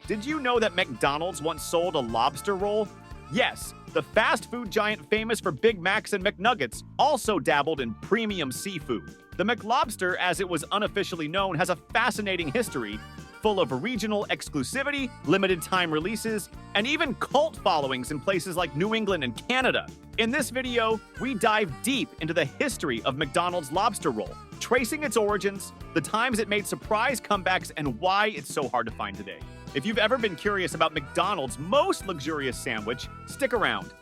Did you know that McDonald's once sold a lobster roll? Yes, the fast food giant famous for Big Macs and McNuggets also dabbled in premium seafood. The McLobster, as it was unofficially known, has a fascinating history, full of regional exclusivity, limited-time releases, and even cult followings in places like New England and Canada. In this video, we dive deep into the history of McDonald's lobster roll, tracing its origins, the times it made surprise comebacks, and why it's so hard to find today. If you've ever been curious about McDonald's most luxurious sandwich, stick around.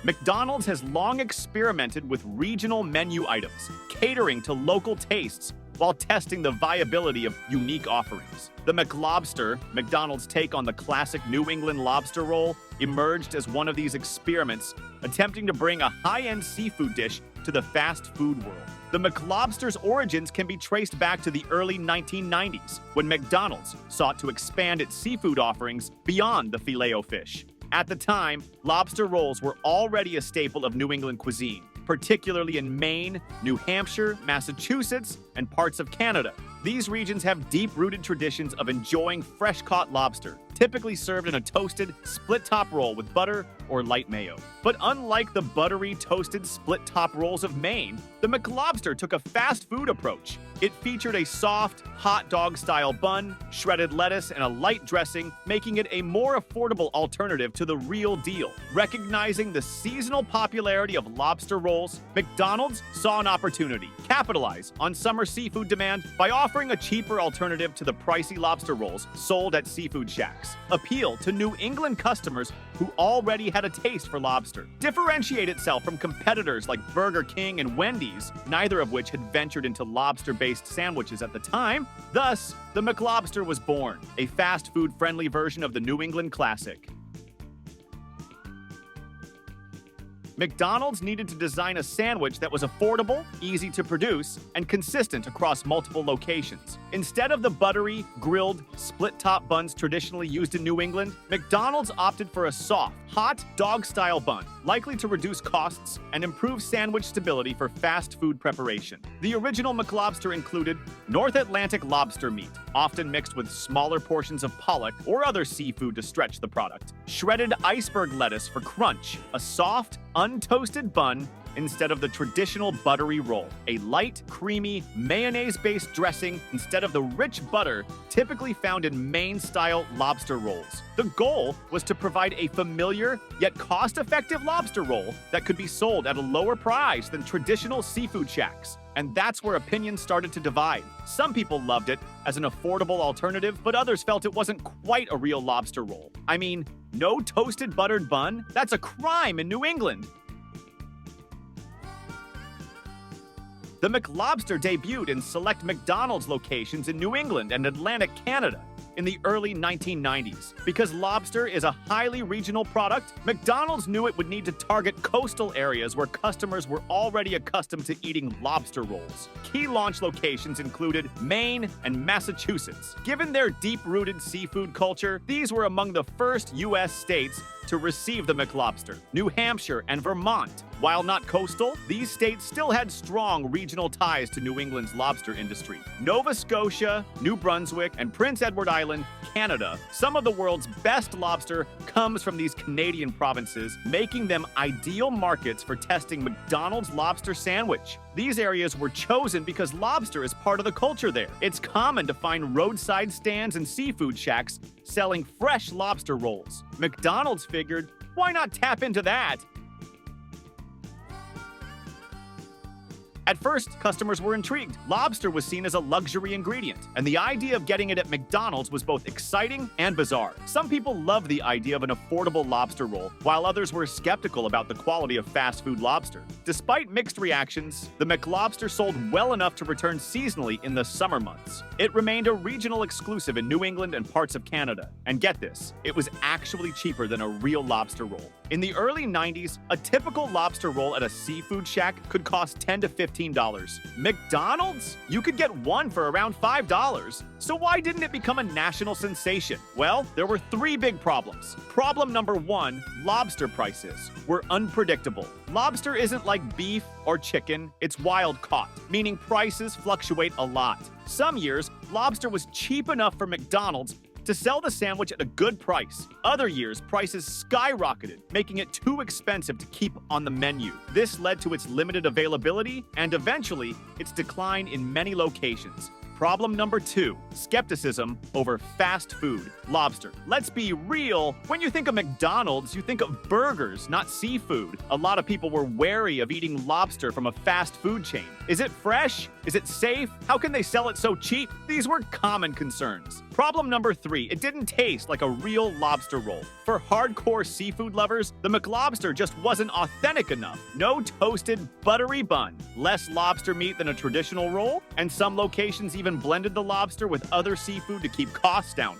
McDonald's has long experimented with regional menu items, catering to local tastes while testing the viability of unique offerings. The McLobster, McDonald's take on the classic New England lobster roll, emerged as one of these experiments, attempting to bring a high-end seafood dish to the fast food world. The McLobster's origins can be traced back to the early 1990s, when McDonald's sought to expand its seafood offerings beyond the filet-o-fish. At the time, lobster rolls were already a staple of New England cuisine, particularly in Maine, New Hampshire, Massachusetts, and parts of Canada. These regions have deep-rooted traditions of enjoying fresh-caught lobster, typically served in a toasted, split-top roll with butter or light mayo. But unlike the buttery, toasted, split-top rolls of Maine, the McLobster took a fast food approach. It featured a soft, hot dog-style bun, shredded lettuce, and a light dressing, making it a more affordable alternative to the real deal. Recognizing the seasonal popularity of lobster rolls, McDonald's saw an opportunity to capitalize on summer seafood demand by offering a cheaper alternative to the pricey lobster rolls sold at seafood shacks. Appeal to New England customers who already had a taste for lobster. Differentiate itself from competitors like Burger King and Wendy's, neither of which had ventured into lobster-based sandwiches at the time. Thus, the McLobster was born, a fast food-friendly version of the New England classic. McDonald's needed to design a sandwich that was affordable, easy to produce, and consistent across multiple locations. Instead of the buttery, grilled, split-top buns traditionally used in New England, McDonald's opted for a soft, hot, dog-style bun, likely to reduce costs and improve sandwich stability for fast food preparation. The original McLobster included North Atlantic lobster meat, often mixed with smaller portions of pollock or other seafood to stretch the product, shredded iceberg lettuce for crunch, a soft, untoasted bun instead of the traditional buttery roll, a light, creamy, mayonnaise-based dressing instead of the rich butter typically found in Maine-style lobster rolls. The goal was to provide a familiar yet cost-effective lobster roll that could be sold at a lower price than traditional seafood shacks. And that's where opinions started to divide. Some people loved it as an affordable alternative, but others felt it wasn't quite a real lobster roll. I mean, no toasted buttered bun? That's a crime in New England. The McLobster debuted in select McDonald's locations in New England and Atlantic Canada in the early 1990s. Because lobster is a highly regional product, McDonald's knew it would need to target coastal areas where customers were already accustomed to eating lobster rolls. Key launch locations included Maine and Massachusetts. Given their deep-rooted seafood culture, these were among the first U.S. states to receive the McLobster. New Hampshire and Vermont. While not coastal, these states still had strong regional ties to New England's lobster industry. Nova Scotia, New Brunswick, and Prince Edward Island, Canada. Some of the world's best lobster comes from these Canadian provinces, making them ideal markets for testing McDonald's lobster sandwich. These areas were chosen because lobster is part of the culture there. It's common to find roadside stands and seafood shacks selling fresh lobster rolls. McDonald's figured, why not tap into that? At first, customers were intrigued. Lobster was seen as a luxury ingredient, and the idea of getting it at McDonald's was both exciting and bizarre. Some people loved the idea of an affordable lobster roll, while others were skeptical about the quality of fast food lobster. Despite mixed reactions, the McLobster sold well enough to return seasonally in the summer months. It remained a regional exclusive in New England and parts of Canada. And get this, it was actually cheaper than a real lobster roll. In the early 90s, a typical lobster roll at a seafood shack could cost $10 to $15. $15. McDonald's? You could get one for around $5. So why didn't it become a national sensation? Well, there were three big problems. Problem number one, lobster prices were unpredictable. Lobster isn't like beef or chicken, it's wild caught, meaning prices fluctuate a lot. Some years, lobster was cheap enough for McDonald's to sell the sandwich at a good price. Other years, prices skyrocketed, making it too expensive to keep on the menu. This led to its limited availability and eventually its decline in many locations. Problem number two, skepticism over fast food. Lobster. Let's be real, when you think of McDonald's, you think of burgers, not seafood. A lot of people were wary of eating lobster from a fast food chain. Is it fresh? Is it safe? How can they sell it so cheap? These were common concerns. Problem number three, it didn't taste like a real lobster roll. For hardcore seafood lovers, the McLobster just wasn't authentic enough. No toasted, buttery bun, less lobster meat than a traditional roll, and some locations even blended the lobster with other seafood to keep costs down.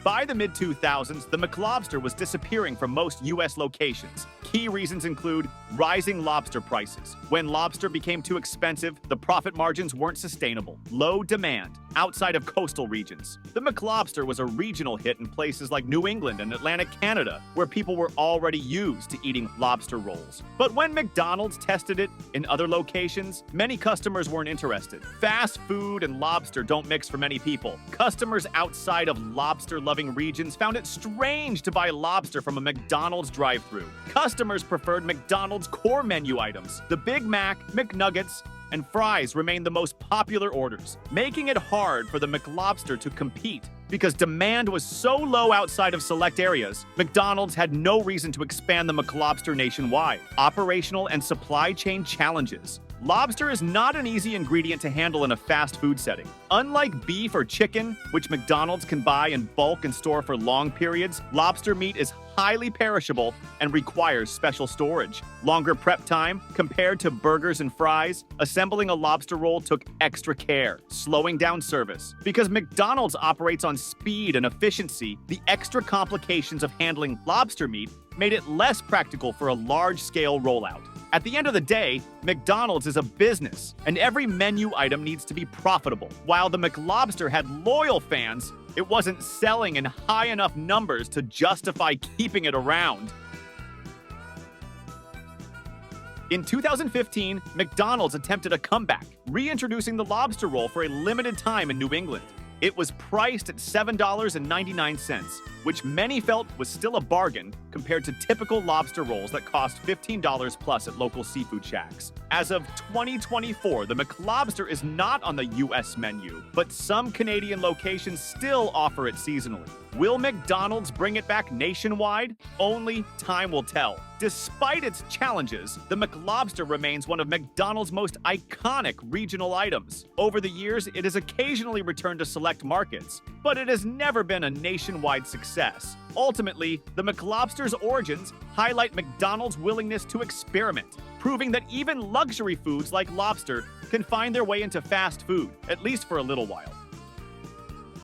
By the mid-2000s, the McLobster was disappearing from most U.S. locations. Key reasons include rising lobster prices. When lobster became too expensive, the profit margins weren't sustainable. Low demand outside of coastal regions. The McLobster was a regional hit in places like New England and Atlantic Canada, where people were already used to eating lobster rolls. But when McDonald's tested it in other locations, many customers weren't interested. Fast food and lobster don't mix for many people. Customers outside of lobster-loving regions found it strange to buy lobster from a McDonald's drive-thru. Customers preferred McDonald's core menu items. The Big Mac, McNuggets, and fries remained the most popular orders, making it hard for the McLobster to compete. Because demand was so low outside of select areas, McDonald's had no reason to expand the McLobster nationwide. Operational and supply chain challenges. Lobster is not an easy ingredient to handle in a fast food setting. Unlike beef or chicken, which McDonald's can buy in bulk and store for long periods, lobster meat is highly perishable and requires special storage. Longer prep time compared to burgers and fries, assembling a lobster roll took extra care, slowing down service. Because McDonald's operates on speed and efficiency, the extra complications of handling lobster meat made it less practical for a large-scale rollout. At the end of the day, McDonald's is a business, and every menu item needs to be profitable. While the McLobster had loyal fans, it wasn't selling in high enough numbers to justify keeping it around. In 2015, McDonald's attempted a comeback, reintroducing the lobster roll for a limited time in New England. It was priced at $7.99, which many felt was still a bargain compared to typical lobster rolls that cost $15 plus at local seafood shacks. As of 2024, the McLobster is not on the U.S. menu, but some Canadian locations still offer it seasonally. Will McDonald's bring it back nationwide? Only time will tell. Despite its challenges, the McLobster remains one of McDonald's most iconic regional items. Over the years, it has occasionally returned to select markets, but it has never been a nationwide success. Ultimately, the McLobster's origins highlight McDonald's willingness to experiment, proving that even luxury foods like lobster can find their way into fast food, at least for a little while.